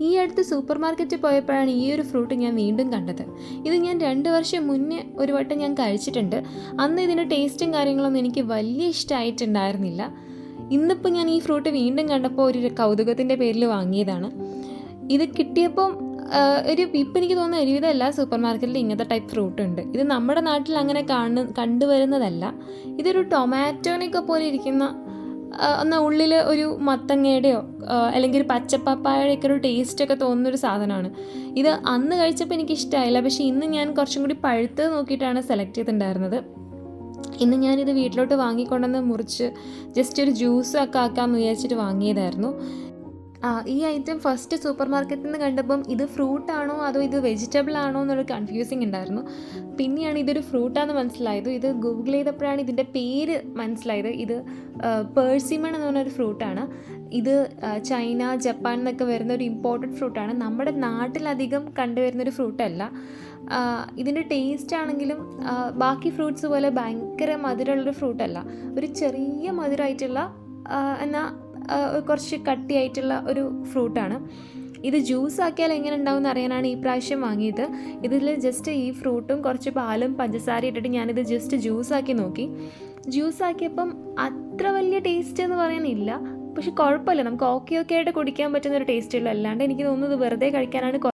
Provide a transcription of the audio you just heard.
ഈ അടുത്ത് സൂപ്പർ മാർക്കറ്റിൽ പോയപ്പോഴാണ് ഈ ഒരു ഫ്രൂട്ട് ഞാൻ വീണ്ടും കണ്ടത്. ഇത് ഞാൻ 2 വർഷം മുന്നേ ഒരു വട്ടം ഞാൻ കഴിച്ചിട്ടുണ്ട്. അന്ന് ഇതിൻ്റെ ടേസ്റ്റും കാര്യങ്ങളൊന്നും എനിക്ക് വലിയ ഇഷ്ടമായിട്ടുണ്ടായിരുന്നില്ല. ഇന്നിപ്പോൾ ഞാൻ ഈ ഫ്രൂട്ട് വീണ്ടും കണ്ടപ്പോൾ ഒരു കൗതുകത്തിൻ്റെ പേരിൽ വാങ്ങിയതാണ്. ഇത് കിട്ടിയപ്പം ഇപ്പം എനിക്ക് തോന്നുന്നു ഒരുവിധം എല്ലാ സൂപ്പർ മാർക്കറ്റിലും ഇങ്ങനത്തെ ടൈപ്പ് ഫ്രൂട്ട് ഉണ്ട്. ഇത് നമ്മുടെ നാട്ടിൽ അങ്ങനെ കണ്ടുവരുന്നതല്ല. ഇതൊരു ടൊമാറ്റോനൊക്കെ പോലെ ഇരിക്കുന്ന, എന്നാൽ ഉള്ളിൽ ഒരു മത്തങ്ങയുടെയോ അല്ലെങ്കിൽ ഒരു പച്ചപ്പപ്പായയുടെയൊക്കെ ഒരു ടേസ്റ്റൊക്കെ തോന്നുന്നൊരു സാധനമാണ്. ഇത് അന്ന് കഴിച്ചപ്പോൾ എനിക്ക് ഇഷ്ടമായില്ല. പക്ഷേ ഇന്ന് ഞാൻ കുറച്ചും കൂടി പഴുത്തത് നോക്കിയിട്ടാണ് സെലക്ട് ചെയ്തിട്ടുണ്ടായിരുന്നത്. ഇന്ന് ഞാനിത് വീട്ടിലോട്ട് വാങ്ങിക്കൊണ്ടുവന്ന് മുറിച്ച് ജസ്റ്റ് ഒരു ജ്യൂസൊക്കെ ആക്കാമെന്ന് വിചാരിച്ചിട്ട് വാങ്ങിയതായിരുന്നു. ഈ ഐറ്റം ഫസ്റ്റ് സൂപ്പർ മാർക്കറ്റിൽ നിന്ന് കണ്ടപ്പം ഇത് ഫ്രൂട്ടാണോ അതോ ഇത് വെജിറ്റബിൾ ആണോ എന്നൊരു കൺഫ്യൂസിങ് ഉണ്ടായിരുന്നു. പിന്നെയാണ് ഇതൊരു ഫ്രൂട്ടാണെന്ന് മനസ്സിലായത്. ഇത് ഗൂഗിൾ ചെയ്തപ്പോഴാണ് ഇതിൻ്റെ പേര് മനസ്സിലായത്. ഇത് പേഴ്സിമൺ എന്ന് പറഞ്ഞൊരു ഫ്രൂട്ടാണ്. ഇത് ചൈന, ജപ്പാൻ എന്നൊക്കെ വരുന്ന ഒരു ഇമ്പോർട്ടഡ് ഫ്രൂട്ടാണ്. നമ്മുടെ നാട്ടിലധികം കണ്ടുവരുന്നൊരു ഫ്രൂട്ടല്ല. ഇതിൻ്റെ ടേസ്റ്റ് ആണെങ്കിലും ബാക്കി ഫ്രൂട്ട്സ് പോലെ ഭയങ്കര മധുരമുള്ളൊരു ഫ്രൂട്ടല്ല. ഒരു ചെറിയ മധുരമായിട്ടുള്ള എന്നാൽ കുറച്ച് കട്ടിയായിട്ടുള്ള ഒരു ഫ്രൂട്ടാണ്. ഇത് ജ്യൂസ് ആക്കിയാൽ എങ്ങനെ ഉണ്ടാവുമെന്ന് അറിയാനാണ് ഈ പ്രാവശ്യം വാങ്ങിയത്. ഇതിൽ ജസ്റ്റ് ഈ ഫ്രൂട്ടും കുറച്ച് പാലും പഞ്ചസാര ഇട്ടിട്ട് ഞാനിത് ജസ്റ്റ് ജ്യൂസാക്കി നോക്കി. ജ്യൂസാക്കിയപ്പം അത്ര വലിയ ടേസ്റ്റ് എന്ന് പറയാനില്ല, പക്ഷെ കുഴപ്പമില്ല. നമുക്ക് ഓക്കെ ആയിട്ട് കുടിക്കാൻ പറ്റുന്നൊരു ടേസ്റ്റുള്ളൂ. അല്ലാണ്ട് എനിക്ക് തോന്നുന്നത് വെറുതെ കഴിക്കാനാണ്